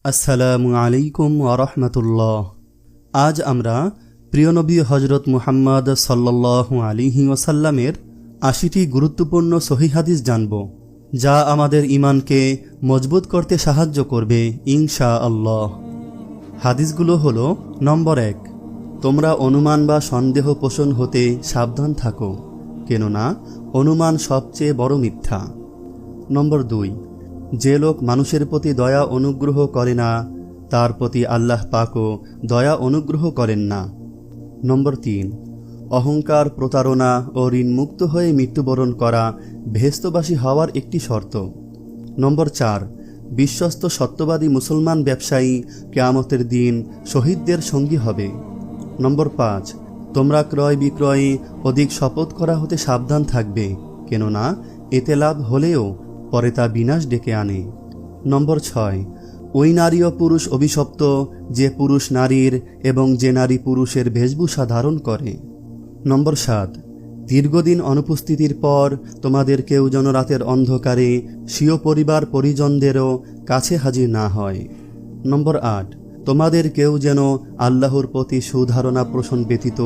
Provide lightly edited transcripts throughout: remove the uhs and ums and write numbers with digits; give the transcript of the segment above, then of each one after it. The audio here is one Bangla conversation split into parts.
আসসালামু আলাইকুম ওয়া আজ আমরা প্রিয় নবী হজরত মুহাম্মদ সাল্লাল্লাহু আলাইহি ওয়াসাল্লামের ৮০টি গুরুত্বপূর্ণ সহিহ হাদিস জানব, যা আমাদের ঈমানকে মজবুত করতে সাহায্য করবে ইনশাআল্লাহ। হাদিসগুলো হলো: নম্বর ১, তোমরা অনুমান বা সন্দেহ পোষণ হতে সাবধান থাকো, কেননা অনুমান সবচেয়ে বড় মিথ্যা। নম্বর ২, যে লোক মানুষের প্রতি দয়া অনুগ্রহ করে না, তার প্রতি আল্লাহ পাকও দয়া অনুগ্রহ করেন না। নম্বর ৩, অহংকার, প্রতারণা ও ঋণমুক্ত হয়ে মৃত্যুবরণ করা বেহেশতবাসী হওয়ার একটি শর্ত। নম্বর ৪, বিশ্বস্ত সত্যবাদী মুসলমান ব্যবসায়ী কিয়ামতের দিন শহীদদের সঙ্গী হবে। নম্বর ৫, তোমরা ক্রয় বিক্রয়ে অধিক শপথ করা হতে সাবধান থাকবে, কেননা এতে লাভ হলেও পরে তা বিনাশ ডেকে আনে। নম্বর ৬, ওই নারী ও পুরুষ অভিশপ্ত যে পুরুষ নারীর এবং যে নারী পুরুষের বেশভূষা ধারণ করে। নম্বর ৭, দীর্ঘদিন অনুপস্থিতির পর তোমাদের কেউ যেন রাতের অন্ধকারে স্বীয় পরিবার পরিজনদেরও কাছে হাজির না হয়। নম্বর ৮, তোমাদের কেউ যেন আল্লাহর প্রতি সুধারণা পোষণ ব্যতীত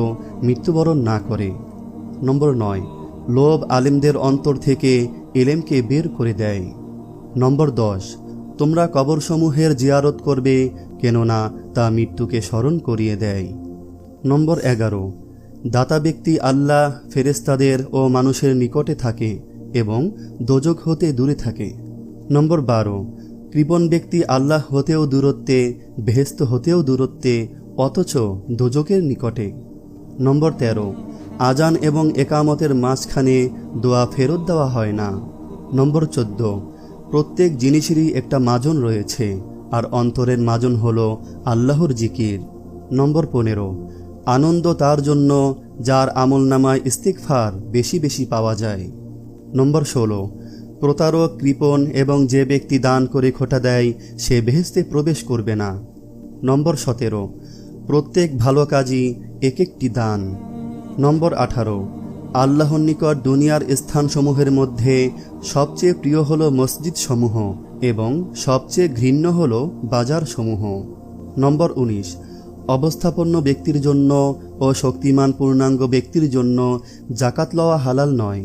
মৃত্যুবরণ না করে। নম্বর ৯, লোভ আলেমদের অন্তর থেকে ইলমকে বের করে দেয়। নম্বর ১০, তোমরা কবরসমূহের জিয়ারত করবে, কেননা তা মৃত্যুকে স্মরণ করিয়ে দেয়। নম্বর ১১, দাতা ব্যক্তি আল্লাহ, ফেরেশতাদের ও মানুষের নিকটে থাকে এবং দোজখ হতে দূরে থাকে। নম্বর ১২, কৃপণ ব্যক্তি আল্লাহ হতেও দূরত্বে, বেহেশত হতেও দূরত্বে, অথচ দোজখের নিকটে। নম্বর ১৩, আজান এবং একামতের মাঝখানে দোয়া ফেরত দেওয়া হয় না। নম্বর ১৪, প্রত্যেক জিনিসেরই একটা মাজন রয়েছে, আর অন্তরের মাজন হলো আল্লাহর জিকির। নম্বর ১৫, আনন্দ তার জন্য যার আমলনামায় ইস্তিগফার বেশি বেশি পাওয়া যায়। নম্বর ১৬, প্রতারক, কৃপণ এবং যে ব্যক্তি দান করে খোটা দেয় সে বেহেশতে প্রবেশ করবে না। নম্বর ১৭, প্রত্যেক ভালো কাজই এক একটি দান। নম্বর ১৮, আল্লাহর নিকট দুনিয়ার স্থানসমূহের মধ্যে সবচেয়ে প্রিয় হল মসজিদ সমূহ এবং সবচেয়ে ঘৃণ্য হল বাজার সমূহ। নম্বর ১৯, অবস্থাপন্ন ব্যক্তির জন্য ও শক্তিমান পূর্ণাঙ্গ ব্যক্তির জন্য জাকাত লওয়া হালাল নয়।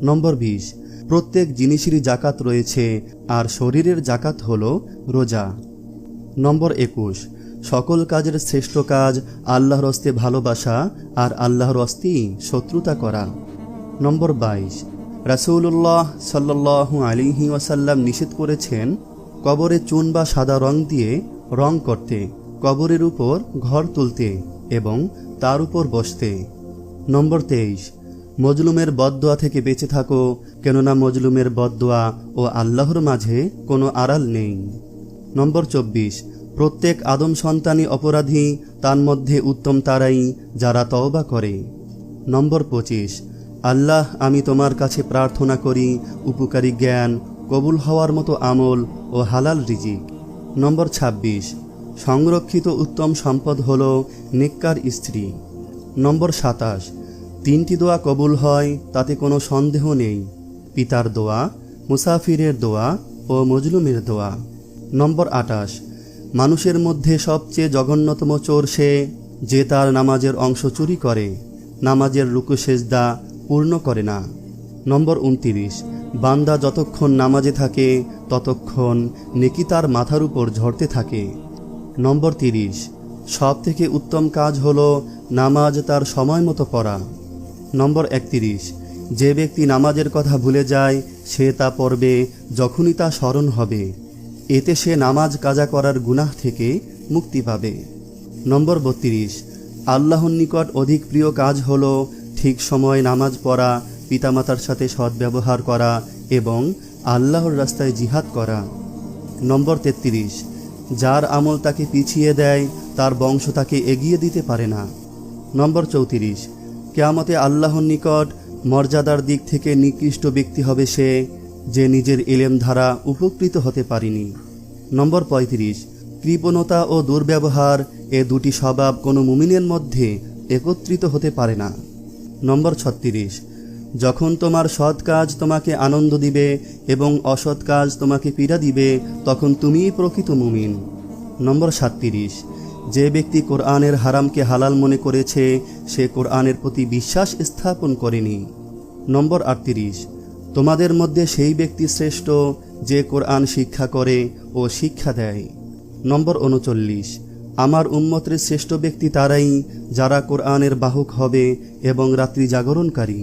নম্বর ২০, প্রত্যেক জিনিসেরই জাকাত রয়েছে, আর শরীরের জাকাত হল রোজা। নম্বর ২১, সকল কাজের শ্রেষ্ঠ কাজ আল্লাহর হস্তে ভালোবাসা আর আল্লাহর হস্তেই শত্রুতা করা। নম্বর ২২, রাসূলুল্লাহ সাল্লাল্লাহু আলাইহি ওয়াসাল্লাম নিষেধ করেছেন কবরে চুন বা সাদা রং দিয়ে রং করতে, কবরের উপর ঘর তুলতে এবং তার উপর বসতে। নম্বর ২৩, মজলুমের বদদোয়া থেকে বেঁচে থাকো, কেননা মজলুমের বদদোয়া ও আল্লাহর মাঝে কোনো আড়াল নেই। নম্বর ২৪, প্রত্যেক আদম সন্তানই অপরাধী, তার মধ্যে উত্তম তারাই যারা তওবা করে। নম্বর ২৫, আল্লাহ, আমি তোমার কাছে প্রার্থনা করি উপকারী জ্ঞান, কবুল হওয়ার মতো আমল ও হালাল রিজিক। নম্বর ২৬, সংরক্ষিত উত্তম সম্পদ হল নেককার স্ত্রী। নম্বর ২৭, ৩টি দোয়া কবুল হয় তাতে কোনো সন্দেহ নেই: পিতার দোয়া, মুসাফিরের দোয়া ও মজলুমের দোয়া। নম্বর ২৮, মানুষের মধ্যে সবচেয়ে জঘন্যতম চোর সে যে তার নামাজের অংশ চুরি করে, নামাজের রুকু সেজদা পূর্ণ করে না। নম্বর ২৯, বান্দা যতক্ষণ নামাজে থাকে ততক্ষণ নেকি তার মাথার উপর ঝরতে থাকে। নম্বর ৩০, সব থেকে উত্তম কাজ হল নামাজ তার সময় মতো পড়া। নম্বর ৩১, যে ব্যক্তি নামাজের কথা ভুলে যায় সে তা পড়বে যখনই তা স্মরণ হবে, এতে সে নামাজ কাজা করার গুনাহ থেকে মুক্তি পাবে। নম্বর ৩২, আল্লাহর নিকট অধিক প্রিয় কাজ হল ঠিক সময় নামাজ পড়া, পিতামাতার সাথে সদ্ব্যবহার করা এবং আল্লাহর রাস্তায় জিহাদ করা। নম্বর ৩৩, যার আমল তাকে পিছিয়ে দেয় তার বংশ তাকে এগিয়ে দিতে পারে না। নম্বর ৩৪, কিয়ামতে আল্লাহর নিকট মর্যাদার দিক থেকে নিকৃষ্ট ব্যক্তি হবে সে যে নিজের ইলম দ্বারা উপকৃত হতে পারেনি। নম্বর ৩৫, কৃপণতা ও দুর্ব্যবহার এ দুটি স্বভাব কোনো মুমিনের মধ্যে একত্রিত হতে পারে না। নম্বর ৩৬, যখন তোমার সৎ কাজ তোমাকে আনন্দ দিবে এবং অসৎ কাজ তোমাকে পীড়া দিবে তখন তুমিই প্রকৃত মুমিন। নম্বর 37, যে ব্যক্তি কোরআনের হারামকে হালাল মনে করেছে সে কোরআনের প্রতি বিশ্বাস স্থাপন করেনি। নম্বর 38, তোমাদের মধ্যে সেই ব্যক্তি শ্রেষ্ঠ যে কোরআন শিক্ষা করে ও শিক্ষা দেয়। নম্বর 39, আমার উম্মতের শ্রেষ্ঠ ব্যক্তি তারাই যারা কোরআনের বাহক হবে এবং রাত্রি জাগরণকারী।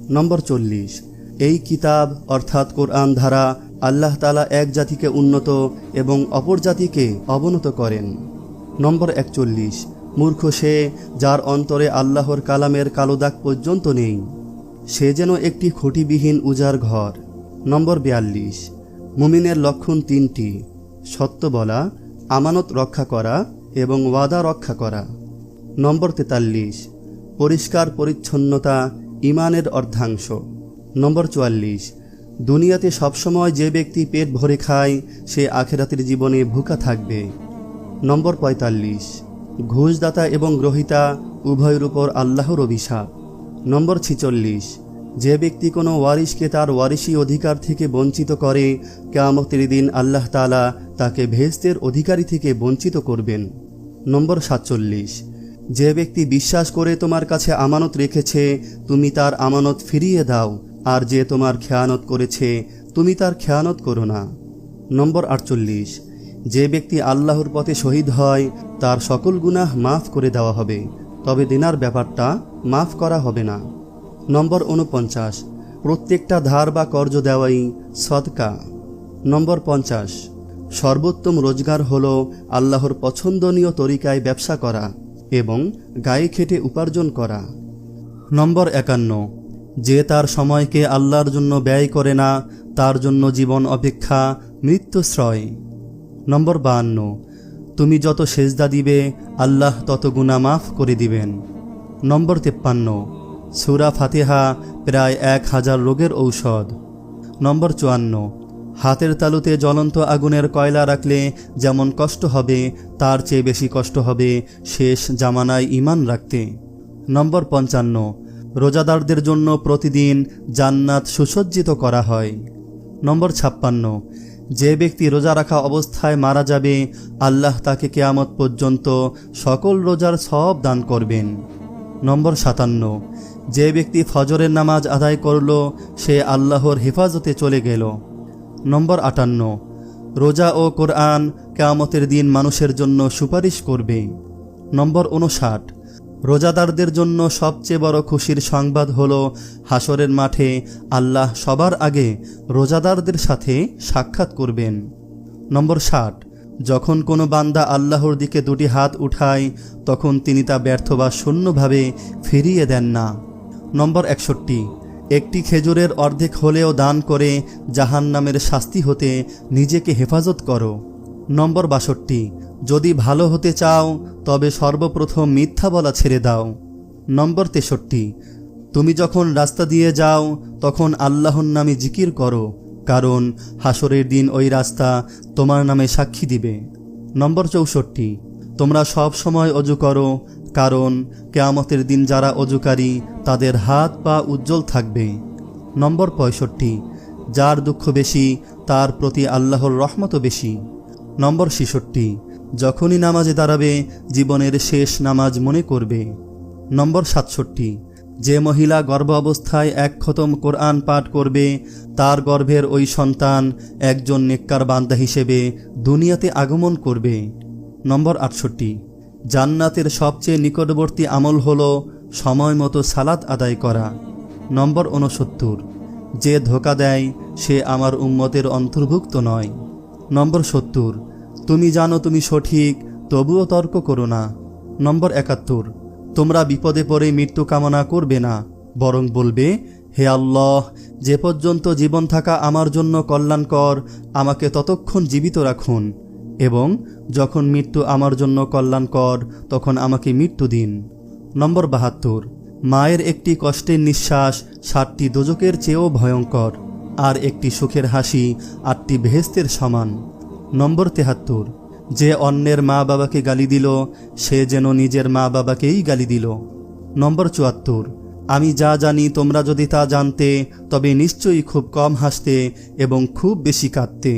নম্বর 40, এই কিতাব অর্থাৎ কোরআন দ্বারা আল্লাহ তাআলা এক জাতিকে উন্নত এবং অপর জাতিকে অবনত করেন। নম্বর 41, মূর্খ সে যার অন্তরে আল্লাহর কালামের কালো দাগ পর্যন্ত নেই, সে যেন একটি খুঁটিবিহীন উজার ঘর। নম্বর 42, মুমিনের লক্ষণ 3টি: সত্য বলা, আমানত রক্ষা করা এবং ওয়াদা রক্ষা করা। নম্বর 43, পরিষ্কার পরিচ্ছন্নতা ঈমানের অর্ধাংশ। নম্বর 44, দুনিয়াতে সবসময় যে ব্যক্তি পেট ভরে খায় সে আখিরাতের জীবনে ভুকা থাকবে। নম্বর 45, ঘুষদাতা এবং গ্রহীতা উভয়ের উপর আল্লাহর অভিশাপ। নম্বর 46, যে ব্যক্তি কোনো ওয়ারিশকে তার ওয়ারিশি অধিকার থেকে বঞ্চিত করে কিয়ামতের দিন আল্লাহ তাআলা তাকে বেহেশতের অধিকারী থেকে বঞ্চিত করবেন। নম্বর 47, যে ব্যক্তি বিশ্বাস করে তোমার কাছে আমানত রেখেছে তুমি তার আমানত ফিরিয়ে দাও, আর যে তোমার খেয়ানত করেছে তুমি তার খেয়ানত করো না। নম্বর 48, যে ব্যক্তি আল্লাহর পথে শহীদ হয় তার সকল গুনাহ মাফ করে দেওয়া হবে, তবে দিনার ব্যাপারটা মাফ করা হবে না। নম্বর 49, প্রত্যেকটা ধার বা কর্জ দেওয়াই সদকা। নম্বর 50, সর্বোত্তম রোজগার হল আল্লাহর পছন্দনীয় তরিকায় ব্যবসা করা এবং গায়ে খেটে উপার্জন করা। নম্বর 51, যে তার সময়কে আল্লাহর জন্য ব্যয় করে না তার জন্য জীবন অপেক্ষা মৃত্যুশ্রয়। নম্বর 52, তুমি যত সেজদা দিবে আল্লাহ তত গুনাহ মাফ করে দিবেন। নম্বর 53, সূরা ফাতিহা প্রায় 1000 রোগের ঔষধ। নম্বর 54, হাতের তালুতে জ্বলন্ত আগুনের কয়লা রাখলে যেমন কষ্ট হবে তার চেয়ে বেশি কষ্ট হবে শেষ জামানায় ঈমান রাখতে। নম্বর 55, রোজাদারদের জন্য প্রতিদিন জান্নাত সুসজ্জিত করা হয়। নম্বর 56, যে ব্যক্তি রোজা রাখা অবস্থায় মারা যাবে আল্লাহ তাকে কিয়ামত পর্যন্ত সকল রোজার সওয়াব দান করবেন। নম্বর 57, যে ব্যক্তি ফজরের নামাজ আদায় করল সে আল্লাহর হেফাজতে চলে গেল। নম্বর 58, রোজা ও কোরআন কিয়ামতের দিন মানুষের জন্য সুপারিশ করবে। নম্বর 59, রোজাদারদের জন্য সবচেয়ে বড় খুশির সংবাদ হল হাসরের মাঠে আল্লাহ সবার আগে রোজাদারদের সাথে সাক্ষাৎ করবেন। নম্বর 60, যখন কোনো বান্দা আল্লাহর দিকে দুটি হাত উঠায় তখন তিনি তা ব্যর্থ বা শূন্যভাবে ফিরিয়ে দেন না। নম্বর 61, একটি খেজুরের অর্ধেক হলেও দান করে জাহান্নামের শাস্তি হতে নিজেকে হেফাজত করো। নম্বর 62, যদি ভালো হতে চাও তবে সর্বপ্রথম মিথ্যা বলা ছেড়ে দাও। নম্বর 63, তুমি যখন রাস্তা দিয়ে যাও তখন আল্লাহর নামে জিকির করো, কারণ হাসরের দিন ওই রাস্তা তোমার নামে সাক্ষী দিবে। নম্বর 64, তোমরা সব সময় অজু করো, কারণ কিয়ামতের দিন যারা অজুকারী তাদের হাত পা উজ্জ্বল থাকবে। নম্বর 65, যার দুঃখ বেশি তার প্রতি আল্লাহর রহমতও বেশি। নম্বর 66, যখনই নামাজে দাঁড়াবে জীবনের শেষ নামাজ মনে করবে। নম্বর 67, যে মহিলা গর্ভ অবস্থায় 1 খতম কোরআন পাঠ করবে তার গর্ভের ওই সন্তান একজন নেককার বান্দা হিসেবে দুনিয়াতে আগমন করবে। নম্বর 68, জান্নাতের সবচেয়ে নিকটবর্তী আমল হল সময় মতো সালাত আদায় করা। নম্বর 69, যে ধোঁকা দেয় সে আমার উম্মতের অন্তর্ভুক্ত নয়। নম্বর 70, তুমি জানো তুমি সঠিক তবুও তর্ক করো না। নম্বর 71, তোমরা বিপদে পড়ে মৃত্যু কামনা করবে না, বরং বলবে, হে আল্লাহ, যে পর্যন্ত জীবন থাকা আমার জন্য কল্যাণকর আমাকে ততক্ষণ জীবিত রাখুন, এবং যখন মৃত্যু আমার জন্য কল্যাণকর তখন আমাকে মৃত্যু দিন। নম্বর 72, মায়ের একটি কষ্টের নিঃশ্বাস 7টি দোজকের চেয়েও ভয়ঙ্কর, আর একটি সুখের হাসি 8টি বেহেশতের সমান। নম্বর 73, যে অন্যের মা বাবাকে গালি দিল সে যেন নিজের মা বাবাকেই গালি দিল। নম্বর 74, আমি যা জানি তোমরা যদি তা জানতে তবে নিশ্চয়ই খুব কম হাসতে এবং খুব বেশি কাঁদতে।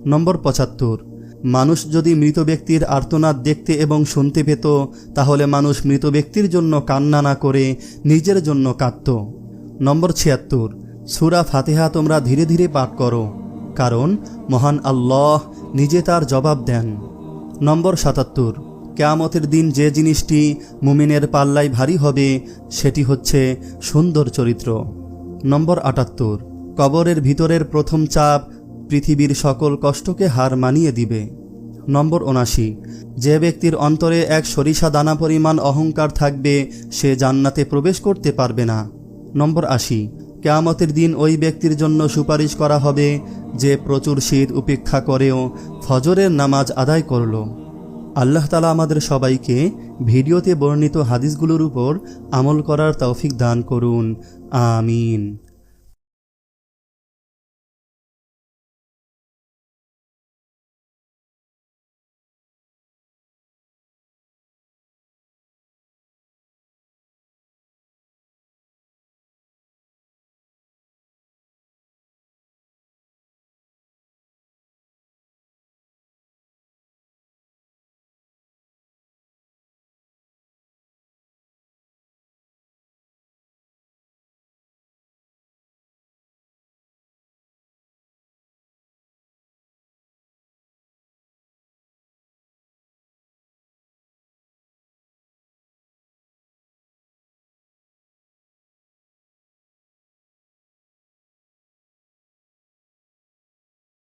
নম্বর 75, মানুষ যদি মৃত ব্যক্তির আর্তনাদ দেখতে এবং শুনতে পেত, তাহলে মানুষ মৃত ব্যক্তির জন্য কান্না না করে নিজের জন্য কাঁদত। নম্বর ৭৬, সূরা ফাতিহা তোমরা ধীরে ধীরে পাঠ করো, কারণ মহান আল্লাহ নিজে তার জবাব দেন। নম্বর ৭৭, কিয়ামতের দিন যে জিনিসটি মুমিনের পাল্লায় ভারী হবে সেটি হচ্ছে সুন্দর চরিত্র। নম্বর ৭৮, কবরের ভিতরের প্রথম চাপ পৃথিবীর সকল কষ্টকে হার মানিয়ে দিবে। নম্বর ৭৯, যে ব্যক্তির অন্তরে এক সরিষা দানা পরিমাণ অহংকার থাকবে সে জান্নাতে প্রবেশ করতে পারবে না। নম্বর ৮০, কিয়ামতের দিন ওই ব্যক্তির জন্য সুপারিশ করা হবে যে প্রচুর শীত উপেক্ষা করেও ফজরের নামাজ আদায় করল। আল্লাহ তাআলা আমাদের সবাইকে ভিডিওতে বর্ণিত হাদিসগুলোর উপর আমল করার তৌফিক দান করুন। আমিন।